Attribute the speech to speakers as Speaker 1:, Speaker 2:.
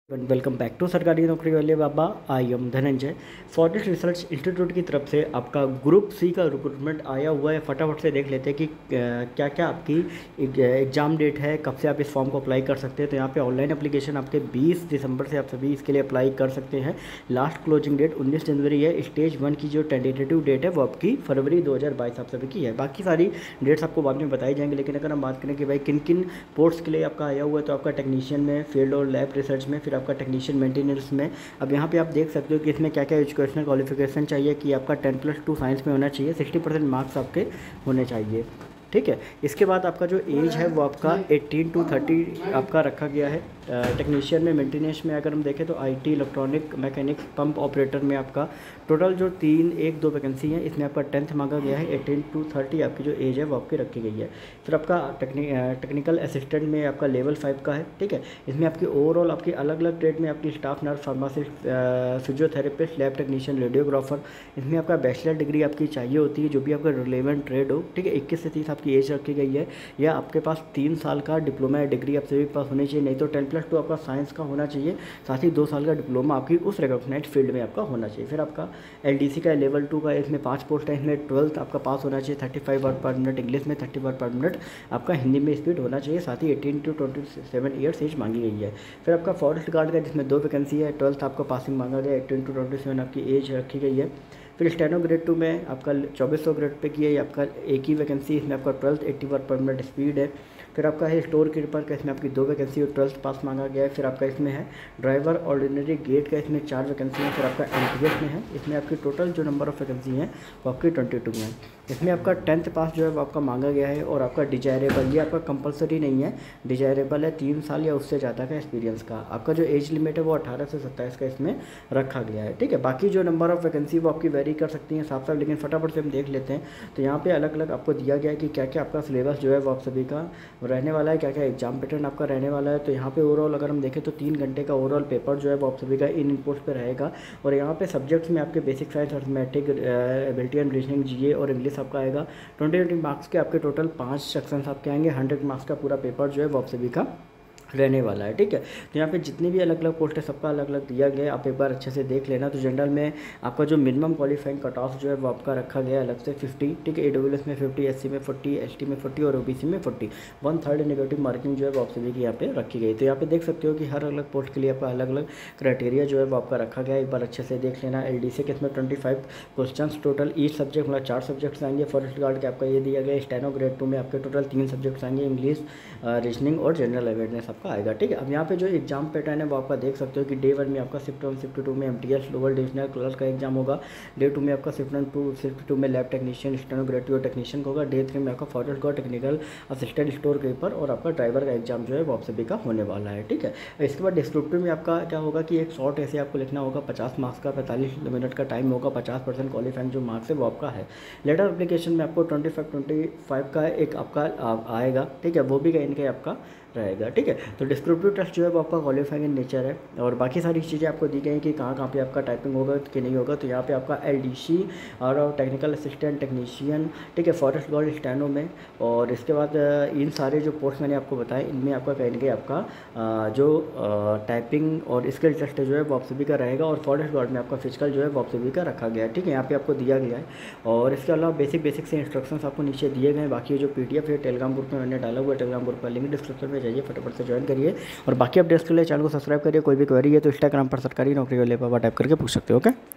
Speaker 1: Welcome back to सरकारी नौकरी वाले बाबा। I am Dhananjay. Forest Research Institute की तरफ से आपका ग्रुप सी का रिक्रूटमेंट आया हुआ है। फटाफट से देख लेते हैं कि क्या क्या आपकी एग्ज़ाम डेट है, कब से आप इस फॉर्म को अप्लाई कर सकते हैं। तो यहाँ पे ऑनलाइन एप्लीकेशन आपके 20 दिसंबर से आप सभी इसके लिए अप्लाई कर सकते हैं। लास्ट क्लोजिंग डेट 19 जनवरी है। स्टेज 1 की जो टेंटेटिव डेट है वो आपकी फरवरी 2022 आप सभी की है। बाकी सारी डेट्स आपको बाद में बताई जाएंगी। लेकिन अगर हम बात करें कि भाई किन किन पोस्ट्स के लिए आपका आया हुआ है, तो आपका टेक्नीशियन में, फील्ड और लैब रिसर्च में, फिर आपका टेक्नीशियन मेंटेनेंस में। अब यहाँ पे आप देख सकते हो कि इसमें क्या क्या एजुकेशनल क्वालिफिकेशन चाहिए कि आपका 10+2 साइंस में होना चाहिए, 60% मार्क्स आपके होने चाहिए। ठीक है। इसके बाद आपका जो एज है वो आपका 18 to 30 आपका रखा गया है। टेक्नीशियन में, मेंटेनेंस में अगर हम देखें तो IT, electronic, mechanics, pump operator में आपका टोटल जो 3-1-2 वैकेंसी है, इसमें आपका 10th मांगा गया है। 18 to 30 आपकी जो एज है वो आपकी रखी गई है। फिर आपका टेक्निकल असिस्टेंट में आपका लेवल 5 का है। ठीक है। इसमें आपकी ओवरऑल आपकी अलग अलग ट्रेड में आपकी staff nurse, pharmacist, physiotherapist, lab technician, radiographer, इसमें आपका बैचलर डिग्री आपकी चाहिए होती है, जो भी आपका रिलेवेंट ट्रेड हो। ठीक है। 21 से 30 आपकी एज रखी गई है। या आपके पास 3 साल का डिप्लोमा या डिग्री आप सभी के पास होनी चाहिए, नहीं तो 10+2 आपका साइंस का होना चाहिए। साथ ही 2 साल का डिप्लोमा आपकी उस रिकॉग्नाइज्ड फील्ड में आपका होना चाहिए। फिर आपका एलडीसी का लेवल 2 का, इसमें 5 पोस्ट है। इसमें 12th आपका पास होना चाहिए, 35 वर्ड पर मिनट इंग्लिश में, 30 वर्ड पर मिनट आपका हिंदी में स्पीड होना चाहिए। साथ ही 18 to 27 ईयर्स एज मांगी गई है। फिर आपका फॉरेस्ट गार्ड का, जिसमें 2 वैकेंसी है। 12th आपका पासिंग मांगा गया, 18 to 27 आपकी एज रखी गई है। फिर स्टेनो ग्रेड 2 में आपका 2400 ग्रेड पे की है। आपका एक ही वैकेंसी, इसमें आपका 12th 80 वर्ड पर मिनट स्पीड है। फिर आपका है स्टोर कीपर का, इसमें आपकी 2 वैकेंसी और 12th पास मांगा गया है। फिर आपका इसमें है ड्राइवर ऑर्डिनरी गेट का, इसमें 4 वैकेंसी है। फिर आपका एमटीएस में है, इसमें आपकी टोटल जो नंबर ऑफ वैकेंसी है वो आपकी 22 है। इसमें आपका 10th पास जो है वो आपका मांगा गया है। और आपका डिजायरेबल, ये आपका कंपलसरी नहीं है, डिजायरेबल है 3 साल या उससे ज़्यादा का एक्सपीरियंस का। आपका जो एज लिमिट है वो 18 से 27 का इसमें रखा गया है। ठीक है। बाकी जो नंबर ऑफ वैकेंसी वो आपकी वेरी कर सकती हैं साफ साफ, लेकिन फटाफट से हम देख लेते हैं। तो यहाँ पे अलग अलग आपको दिया गया है कि क्या क्या आपका सिलेबस जो है वो आप सभी का रहने वाला है, क्या क्या एग्जाम पैटर्न आपका रहने वाला है। तो यहाँ पे ओवरऑल अगर हम देखें तो 3 घंटे का ओवरऑल पेपर जो है वो आप सभी का इन इनपुट्स पे रहेगा। और यहाँ पे सब्जेक्ट्स में आपके basic science, arithmetic, ability and reasoning, GA और इंग्लिश आपका आएगा। 20 मार्क्स के आपके टोटल 5 सेक्शंस आपके आएंगे। 100 मार्क्स का पूरा पेपर जो है वो आप सभी का रहने वाला है। ठीक है। तो यहाँ पे जितनी भी अलग अलग पोस्ट है सबका अलग अलग दिया गया है, आप एक बार अच्छे से देख लेना। तो जनरल में आपका जो मिनिमम क्वालिफाइंग कट ऑफ जो है वो आपका रखा गया है अलग से 50। ठीक है। ईडब्ल्यूएस में 50, एससी में 40, एसटी में 40 और ओबीसी में 40। 1/3 नेगेटिव मार्किंग जो है वो आप सभी की यहाँ पे रखी गई। तो यहाँ पे देख सकते हो कि हर अलग पोस्ट के लिए आपका अलग अलग क्राइटेरिया जो है वो आपका रखा गया है, एक बार अच्छे से देख लेना। एलडीसी के इसमें 25 क्वेश्चन टोटल, ईच सब्जेक्ट मतलब 4 सब्जेक्ट्स आएंगे। फॉरेस्ट गार्ड के आपका ये दिया गया। स्टेनो ग्रेड 2 में आपके टोटल 3 सब्जेक्ट्स आएंगे, इंग्लिश, रीजनिंग और जनरल अवेयरनेस आपका आएगा। ठीक है। अब यहाँ पे जो एग्जाम पैटर्न है वो आपका देख सकते हो कि डे 1 में आपका शिफ्ट 1 शिफ्ट 2 में एमटीएस लोअर डिविजनल क्लर्क का एग्जाम होगा। डे 2 में आपका शिफ्ट 1 2 शिफ्ट 2 में लैब टेक्नीशियन, स्टेनोग्रेफी टेक्नीशियन होगा। डे 3 में आपका forest guard, technical assistant, store keeper और आपका ड्राइवर का एग्जाम जो है वो आप सभी का होने वाला है। ठीक है। इसके बाद डिस्क्रिप्टिव में आपका क्या होगा कि एक शॉर्ट ऐसे आपको लिखना होगा, 50 मार्क्स का, 45 मिनट का टाइम होगा, 50% क्वालिफाइंग जो मार्क्स है वो आपका है। लेटर एप्लीकेशन में आपको 25 का एक आपका आएगा। ठीक है। वो भी कहीं ना कहीं आपका रहेगा। ठीक है। तो डिस्क्रिप्टिव टेस्ट जो है वो आपका क्वालिफाइंग इन नेचर है। और बाकी सारी चीज़ें आपको दी गई कि कहाँ कहाँ पे आपका टाइपिंग होगा कि नहीं होगा। तो यहाँ पे आपका एलडीसी और टेक्निकल असिस्टेंट, टेक्नीशियन, ठीक है, फॉरेस्ट गार्ड, स्टेनो में। और इसके बाद इन सारे जो पोस्ट मैंने आपको बताए इनमें आपका कहीं ना कहीं आपका जो टाइपिंग और स्किल टेस्ट जो है वो आप सभी का रहेगा। और फॉरेस्ट गार्ड में आपका फिजिकल जो है वो आप सभी का रखा गया है। ठीक है। यहाँ पे आपको दिया गया है। और इसके अलावा बेसिक से इंस्ट्रक्शंस आपको नीचे दिए गए हैं। बाकी जो पीडीएफ है टेलीग्राम ग्रुप में मैंने डाला हुआ है, टेलीग्राम ग्रुप का लिंक डिस्क्रिप्शन में जाइए, फटाफट से ज्वाइन करिए। और बाकी अपडेट्स के लिए चैनल को सब्सक्राइब करिए। कोई भी क्वेरी है तो इंस्टाग्राम पर सरकारी नौकरी वाले बाबा टाइप करके पूछ सकते हो। ओके।